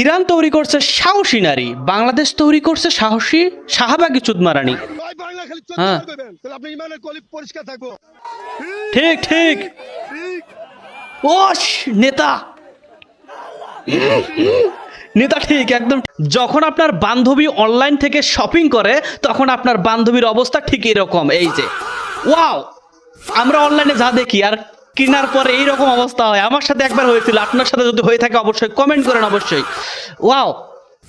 Iran তৈরি করছে সাহসী নারী, বাংলাদেশ তৈরি করছে সাহসী শাহবাগী চুদমারানি। হ্যাঁ ঠিক ঠিক। ও নেতা নেতা ঠিক একদম। যখন আপনার বান্ধবী অনলাইন থেকে শপিং করে তখন আপনার বান্ধবীর অবস্থা ঠিক এরকম। এই যে ওয়াও, আমরা অনলাইনে যা দেখি আর কেনার পরে এইরকম অবস্থা হয়। আমার সাথে একবার হয়েছিল, আপনার সাথে যদি হয়ে থাকে অবশ্যই কমেন্ট করেন অবশ্যই। ওয়াও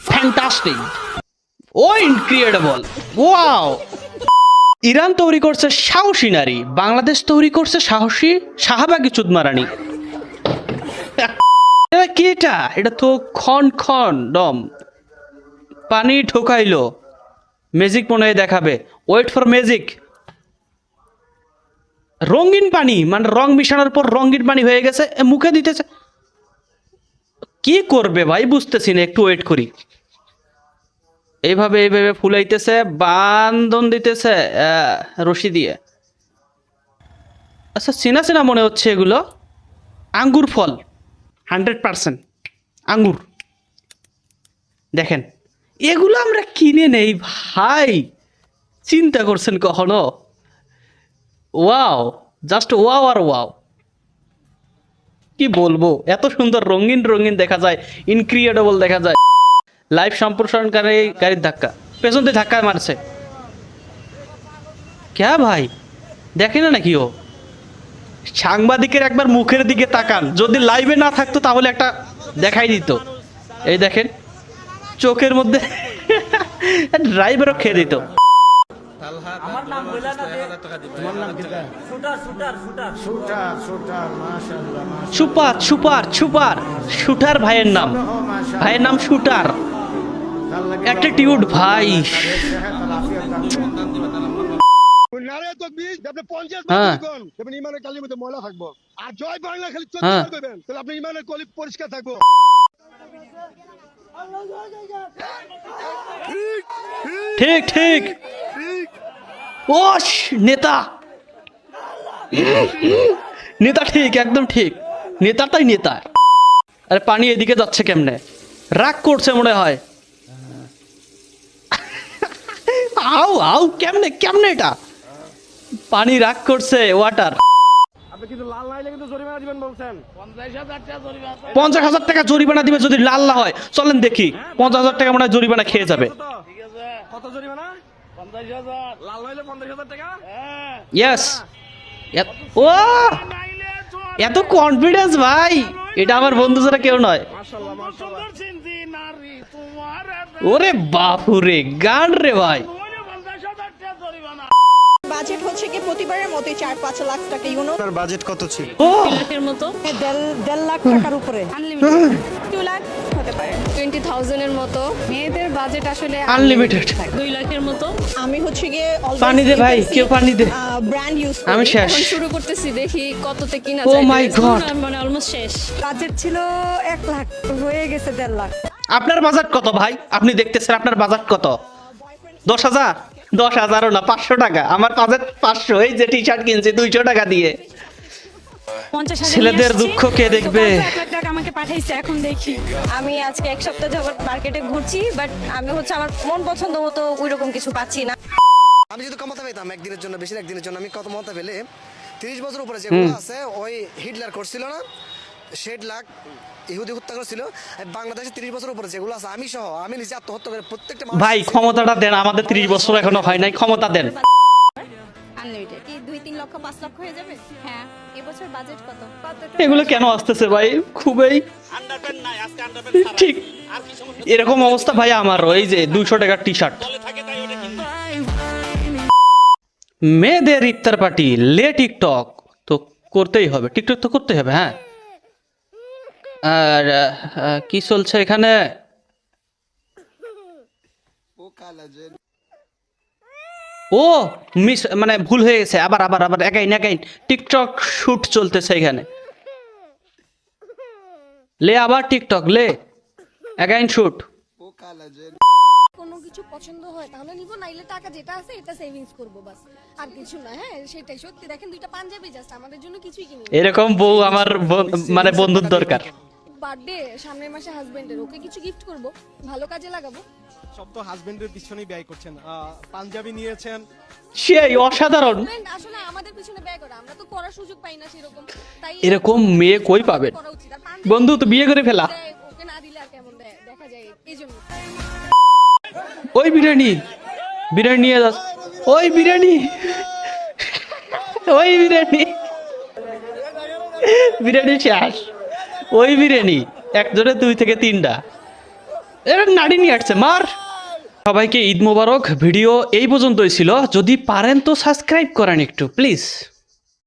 ফ্যান্টাস্টিক, ও ইনক্রেডিবল, ওয়াও। ইরান তৈরি করছে সাহসী নারী, বাংলাদেশ তৈরি করছে সাহসী শাহবাগী চুদমারানি। এটা কি? এটা তো খন খন ডম পানি ঢোকাইলো, ম্যাজিক মনে হয় দেখাবে। Wait for magic. রঙিন পানি, মানে রং মিশানোর পর রঙিন পানি হয়ে গেছে, মুখে দিতেছে। কি করবে ভাই বুঝতেছি না, একটু ওয়েট করি। এইভাবে এইভাবে ফুলাইতেছে, বান্ধন দিতেছে রশি দিয়ে। আচ্ছা চেনা চেনা মনে হচ্ছে এগুলো। আঙ্গুর ফল, 100% আঙ্গুর। দেখেন এগুলো আমরা কিনে নেই ভাই, চিন্তা করছেন কখনো? ওয়াও, জাস্ট ওয়াও আর ওয়াও। কি বলবো, এত সুন্দর রঙিন রঙিন দেখা যায়, ইনক্রেডিবল দেখা যায়। লাইভ সম্প্রসারণকারী গাড়ির ধাক্কা, পেছন দিয়ে ধাক্কা মারছে। ক্যা ভাই, দেখে না নাকি ও? সাংবাদিকের একবার মুখের দিকে তাকান, যদি লাইভে না থাকতো তাহলে একটা দেখাই দিত। এই দেখেন চোখের মধ্যে ড্রাইভারও খেয়ে দিত। আমার নাম বইলা না দে। তোমার নাম কি? Shooter shooter shooter shooter shooter মাশাআল্লাহ মাশাআল্লাহ। সুপার সুপার সুপার শুটার ভাইয়ের নাম, ভাইয়ের নাম শুটার। অ্যাটিটিউড ভাই। হ্যাঁ ঠিক ঠিক। ও নেতা নেতা ঠিক একদম ঠিক, নেতাটাই নেতা। আরে পানি এদিকে যাচ্ছে কেমনে? রাগ করছে মনে হয়। আউ আউ, কেমনে কেমনে এটা পানি রাগ করছে ওয়াটার। আপনি কিন্তু লাল না হইলে কিন্তু জরিমানা দিবেন বলছেন। 50,000 টাকা জরিমানা দিবে যদি লাল না হয়। চলেন দেখি, 50,000 টাকা মনে হয় জরিমানা খেয়ে যাবে। ঠিক আছে, কত জরিমানা? 50,000। লাল না হইলে 50,000 টাকা? হ্যাঁ ইয়েস। ও এত কনফিডেন্স ভাই, এটা আমার বন্ধু ছাড়া কেউ নয়। মাশাআল্লাহ মাশাআল্লাহ। ওরে বাপুরে, গান রে ভাই। বাজেট হচ্ছে কি প্রতিবারের মতোই 4-5 লাখ টাকা। ইউনো আপনার বাজেট কত ছিল? ও লাখের মতো, 1.5 লাখ টাকার উপরে, আনলিমিটেড 2 লাখ হতে পারে। 20,000 এর মতো। মেয়েদের বাজেট আসলে আনলিমিটেড। 2 লাখের মতো। আমি হচ্ছে গিয়ে পানি দে ভাই, কেউ পানি দে। ব্র্যান্ড ইউজ আমি শেষ। এখন শুরু করতেছি, দেখি কততে কিনা Oh যায়। my God! মানে অলমোস্ট শেষ। বাজেট ছিল 1 লাখ, হয়ে গেছে 1.5 লাখ। আপনার বাজেট কত ভাই? আপনি দেখতেছেন আপনার বাজেট কত? 10,000? 10,000ও না, 500 টাকা। আমার বাজেট 500। এই যে টি শার্ট কিনছি 200 টাকা দিয়ে। 50,000 ছেলেদের দুঃখ কে দেখবে? 1 লাখ টাকা আমাকে পাঠাইছে, এখন দেখি। আমি আজকে 1 সপ্তাহ যাবত মার্কেটে ঘুরছি, বাট আমি হচ্ছে আমার মন পছন্দ মতো ওইরকম কিছু পাচ্ছি না। আমি যদি ক্ষমতা পেতাম একদিনের জন্য, বেশি একদিনের জন্য, আমি কত ক্ষমতা পেলে 30 বছর উপরে যেগুলো আছে, ওই হিটলার করছিল না, 60 লাখ ইহুদি হত্যা করেছিল। বাংলাদেশে 30 বছর উপরে যেগুলো আছে, আমি সহ, আমি নিজে আত্মহত্যা করে প্রত্যেকটা ভাই ক্ষমতাটা দেন, আমাদের 30 বছর এখনো হয় নাই, ক্ষমতা দেন। আনলিমিটেড কি 2-3 লক্ষ 5 লক্ষ হয়ে যাবে? হ্যাঁ। এবছর বাজেট কত? এগুলো কেন আসতেছে ভাই? খুবই ঠিক এরকম অবস্থা ভাই আমারও। এই যে 200 টাকার টি শার্ট। মেয়েদের ইফতার পার্টি, লে টিকটক তো করতেই হবে, টিকটক তো করতেই হবে। হ্যাঁ, আর কি চলছে এখানে? ও মিস, মানে ভুল হয়ে গেছে। আবার আবার আবার একাইন একাইন টিকটক শুট চলতেছে এখানে। লে আবার টিকটক, লে একাইন শুট। কোনো কিছু পছন্দ হয় তাহলে নিব, নাইলে টাকা যেটা আছে এটা সেভিংস করব বাস, আর কিছু না। হ্যাঁ সেটাই সত্যি। দেখেন 2টা পাঞ্জাবি জাস্ট আমাদের জন্য কিছুই কিনি। এরকম বউ আমার মানে বন্ধুর দরকার। বার্থডে সামনের মাসে হাজবেন্ডের, ওকে কিছু গিফট করব, ভালো কাজে লাগাবো। সব তো হাজবেন্ডের পিছনেই ব্যয় করছেন। পাঞ্জাবি নিয়েছেন, সেই অসাধারণ। Husband আসলে আমাদের পিছনে ব্যয় করে, আমরা তো করার সুযোগ পাই না সেরকম, তাই এরকম মেয়ে কই পাবেন? করা উচিত। আর পাঞ্জাবি বন্ধু তো বিয়ে করে ফেলা। দেয়, ওকে না দিলে আর কেমন দেখা যায়, এই জন্য। ওই বিরিয়ানি বিরিয়ানি নিয়ে যাস, ওই বিরিয়ানি, ওই বিরিয়ানি, বিরিয়ানি শেষ, ওই বিরিয়ানি একজনে 2 থেকে 3টা এর নাড়ি নিয়ে আসছে মার। সবাইকে ঈদ মোবারক। ভিডিও এই পর্যন্তই ছিল, যদি পারেন তো সাবস্ক্রাইব করেন একটু প্লিজ।